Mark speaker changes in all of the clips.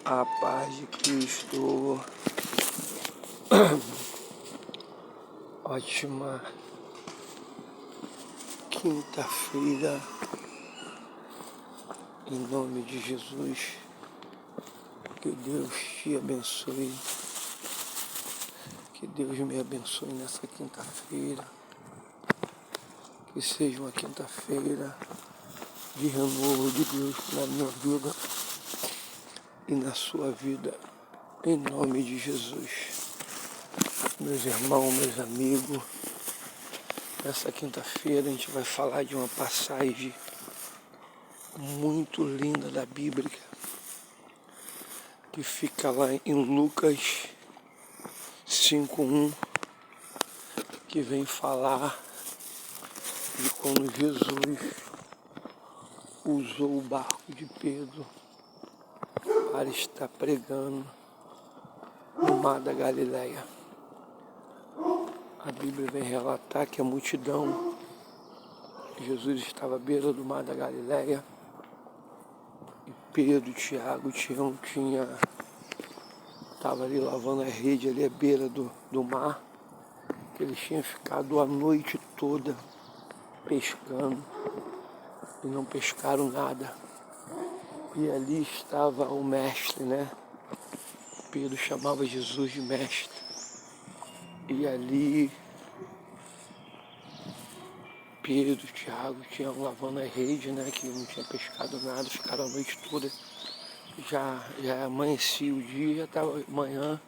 Speaker 1: A paz de Cristo. Ótima quinta-feira, em nome de Jesus. Que Deus te abençoe. Que Deus me abençoe nessa quinta-feira. Que seja uma quinta-feira de renovo de Deus na minha vida e na sua vida, em nome de Jesus. Meus irmãos, meus amigos, nessa quinta-feira a gente vai falar de uma passagem muito linda da Bíblia, que fica lá em Lucas 5:1, que vem falar de quando Jesus usou o barco de Pedro para estar pregando no mar da Galileia. A Bíblia vem relatar que a multidão, Jesus estava à beira do mar da Galileia, e Pedro, Tiago, Tião estava ali lavando a rede ali à beira do mar, que eles tinham ficado a noite toda pescando e não pescaram nada. E ali estava o mestre, né? Pedro chamava Jesus de mestre. E ali Pedro, Tiago tinham lavando a rede, né? Que não tinha pescado nada, ficaram a noite toda. Já amanhecia o dia, já estava manhã.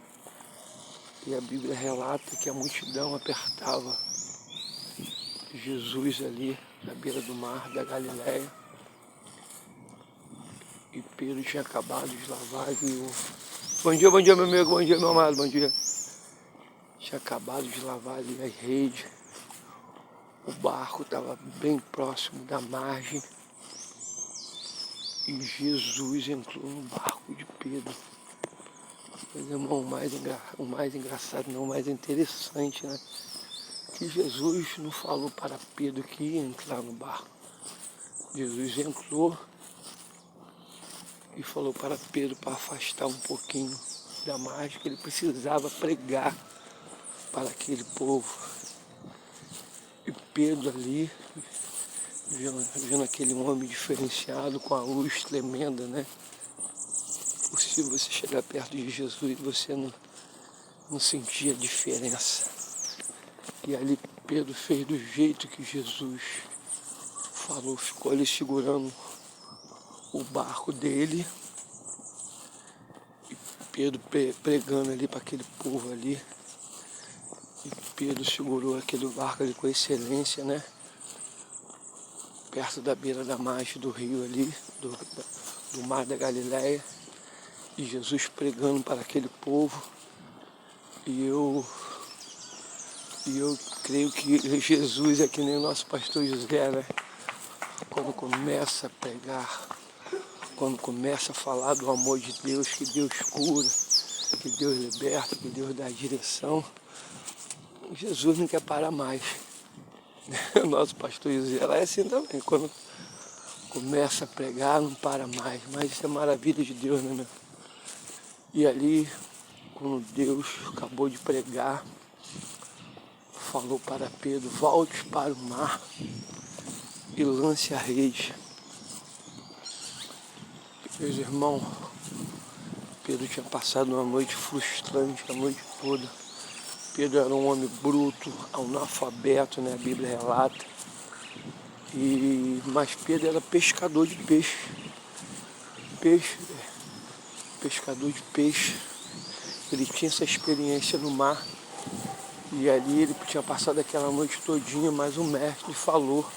Speaker 1: E a Bíblia relata que a multidão apertava Jesus ali na beira do mar da Galileia. E Pedro tinha acabado de lavar Bom dia, meu amigo, bom dia, meu amado, bom dia. Tinha acabado de lavar ali a rede. O barco estava bem próximo da margem. E Jesus entrou no barco de Pedro. Mas, irmão, o mais engraçado, não, o mais interessante, né? Que Jesus não falou para Pedro que ia entrar no barco. Jesus entrou e falou para Pedro para afastar um pouquinho da margem, que ele precisava pregar para aquele povo. E Pedro ali, vendo aquele homem diferenciado, com a luz tremenda, né? Se você chegar perto de Jesus, você não sentia diferença. E ali Pedro fez do jeito que Jesus falou, ficou ali segurando o barco dele. E Pedro pregando ali para aquele povo ali. E Pedro segurou aquele barco ali com excelência, né? Perto da beira da margem do rio ali, do mar da Galileia. E Jesus pregando para aquele povo. E eu creio que Jesus é que nem o nosso pastor José, né? Quando começa a pregar, quando começa a falar do amor de Deus, que Deus cura, que Deus liberta, que Deus dá direção, Jesus não quer parar mais. O nosso pastor José é assim também, quando começa a pregar não para mais, mas isso é maravilha de Deus, né, meu? E ali, quando Deus acabou de pregar, falou para Pedro: volte para o mar e lance a rede. Meus irmãos, Pedro tinha passado uma noite frustrante, a noite toda. Pedro era um homem bruto, analfabeto, né? A Bíblia relata. Mas Pedro era pescador de peixe. Pescador de peixe. Ele tinha essa experiência no mar. E ali ele tinha passado aquela noite todinha, mas o mestre falou.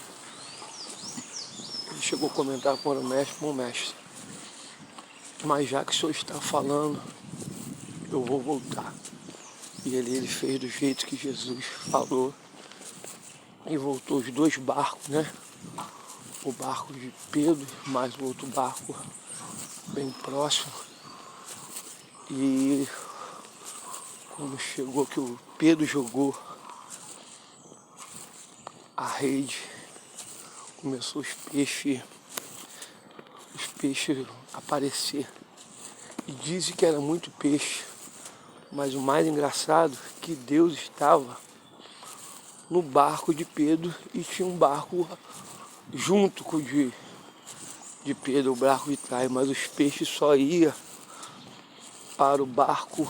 Speaker 1: Ele chegou a comentar com o mestre: bom mestre, mas já que o senhor está falando, eu vou voltar. E ele fez do jeito que Jesus falou. E voltou os dois barcos, né? O barco de Pedro, mais o outro barco bem próximo. E quando chegou que o Pedro jogou a rede, começou os peixes aparecer. E dizem que era muito peixe. Mas o mais engraçado é que Deus estava no barco de Pedro e tinha um barco junto com o de Pedro, o barco de trás, mas os peixes só iam para o barco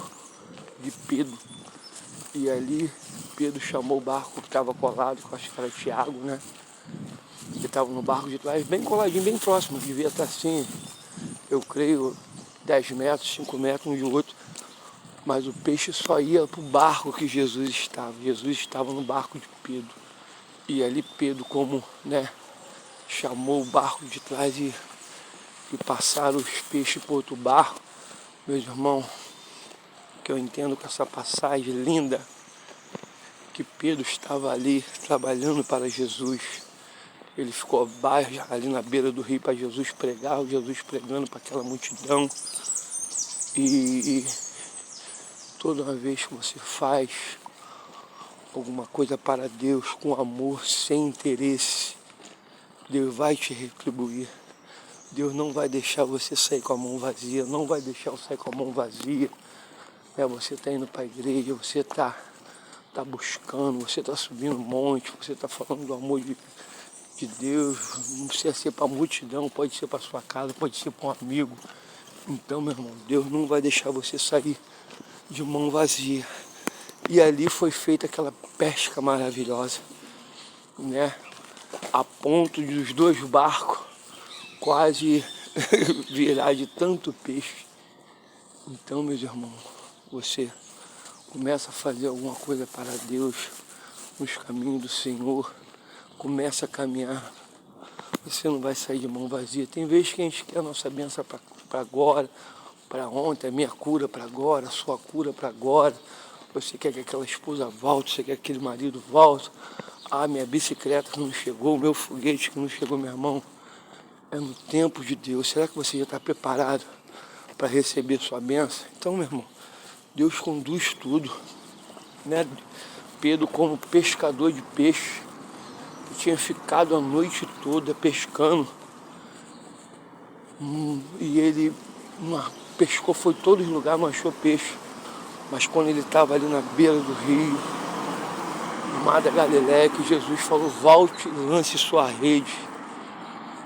Speaker 1: de Pedro. E ali Pedro chamou o barco que estava colado, que eu acho que era Tiago, né? Ele estava no barco de trás, bem coladinho, bem próximo, devia estar assim, eu creio, 10 metros, 5 metros um de outro. Mas o peixe só ia para o barco que Jesus estava. Jesus estava no barco de Pedro. E ali Pedro, como, né, chamou o barco de trás e passaram os peixes para outro barco. Meus irmãos, que eu entendo com essa passagem linda, que Pedro estava ali trabalhando para Jesus. Ele ficou abaixo, ali na beira do rio, para Jesus pregar, Jesus pregando para aquela multidão. E toda uma vez que você faz alguma coisa para Deus com amor, sem interesse, Deus vai te retribuir. Deus não vai deixar você sair com a mão vazia, não vai deixar eu sair com a mão vazia. Você está indo para a igreja, você está buscando, você está subindo um monte, você está falando do amor de Deus. Não precisa ser para a multidão, pode ser para sua casa, pode ser para um amigo. Então, meu irmão, Deus não vai deixar você sair de mão vazia. E ali foi feita aquela pesca maravilhosa, né? A ponto de os dois barcos quase virar de tanto peixe. Então, meus irmãos, você começa a fazer alguma coisa para Deus nos caminhos do Senhor, começa a caminhar, você não vai sair de mão vazia. Tem vezes que a gente quer a nossa bênção para agora, para ontem, a minha cura para agora, a sua cura para agora. Você quer que aquela esposa volte, você quer que aquele marido volte. Ah, minha bicicleta que não chegou, o meu foguete que não chegou, meu irmão. É no tempo de Deus. Será que você já está preparado para receber sua bênção? Então, meu irmão, Deus conduz tudo, né? Pedro, como pescador de peixe, que tinha ficado a noite toda pescando, e ele pescou, foi todos os lugares, não achou peixe. Mas quando ele estava ali na beira do rio, no mar da Galileia, que Jesus falou, volte e lance sua rede.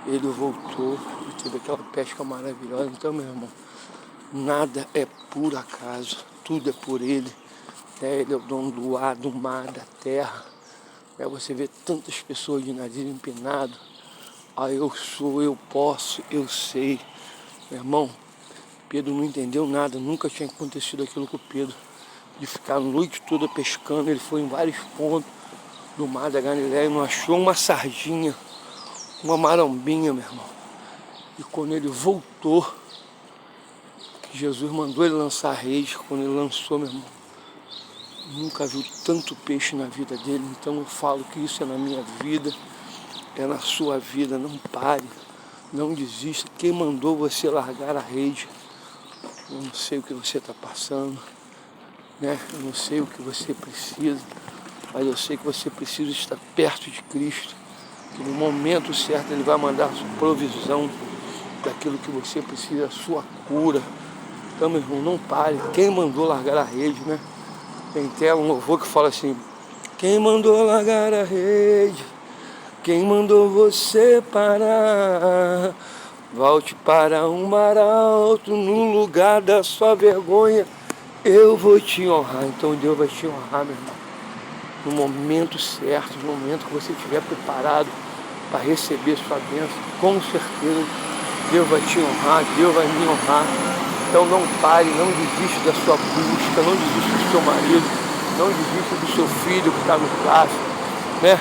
Speaker 1: Ele voltou e teve aquela pesca maravilhosa. Então, meu irmão, nada é por acaso, tudo é por Ele. Ele é o dono do ar, do mar, da terra. Você vê tantas pessoas de nariz empinado. Ah, eu sou, eu posso, eu sei. Meu irmão, Pedro não entendeu nada, nunca tinha acontecido aquilo com Pedro, de ficar a noite toda pescando. Ele foi em vários pontos do mar da Galileia e não achou uma sardinha, uma marambinha, meu irmão. E quando ele voltou, Jesus mandou ele lançar a rede. Quando ele lançou, meu irmão, nunca viu tanto peixe na vida dele. Então eu falo que isso é na minha vida, é na sua vida. Não pare, não desista. Quem mandou você largar a rede? Eu não sei o que você está passando, né? Eu não sei o que você precisa, mas eu sei que você precisa estar perto de Cristo, que no momento certo Ele vai mandar a sua provisão daquilo que você precisa, a sua cura. Então, meu irmão, não pare. Quem mandou largar a rede, né? Tem até um louvor que fala assim, quem mandou largar a rede? Quem mandou você parar? Volte para um mar alto, no lugar da sua vergonha, eu vou te honrar. Então Deus vai te honrar, meu irmão, no momento certo, no momento que você estiver preparado para receber sua bênção. Com certeza Deus vai te honrar, Deus vai me honrar. Então não pare, não desiste da sua busca, não desiste do seu marido, não desiste do seu filho que está no plástico, né?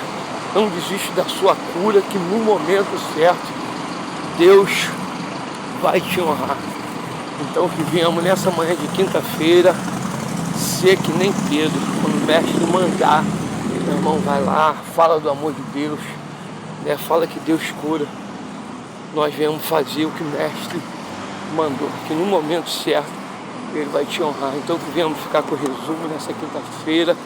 Speaker 1: Não desiste da sua cura, que no momento certo Deus vai te honrar. Então que venhamos nessa manhã de quinta-feira ser que nem Pedro, quando o mestre mandar, meu irmão, vai lá, fala do amor de Deus, né? Fala que Deus cura. Nós viemos fazer o que o mestre mandou, que no momento certo Ele vai te honrar. Então que venhamos ficar com o resumo nessa quinta-feira.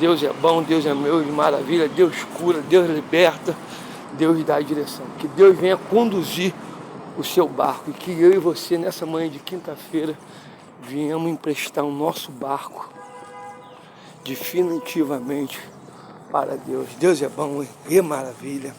Speaker 1: Deus é bom, Deus é meu, de maravilha, Deus cura, Deus liberta, Deus dá a direção. Que Deus venha conduzir o seu barco, e que eu e você nessa manhã de quinta-feira viemos emprestar o nosso barco definitivamente para Deus. Deus é bom, hein? E maravilha.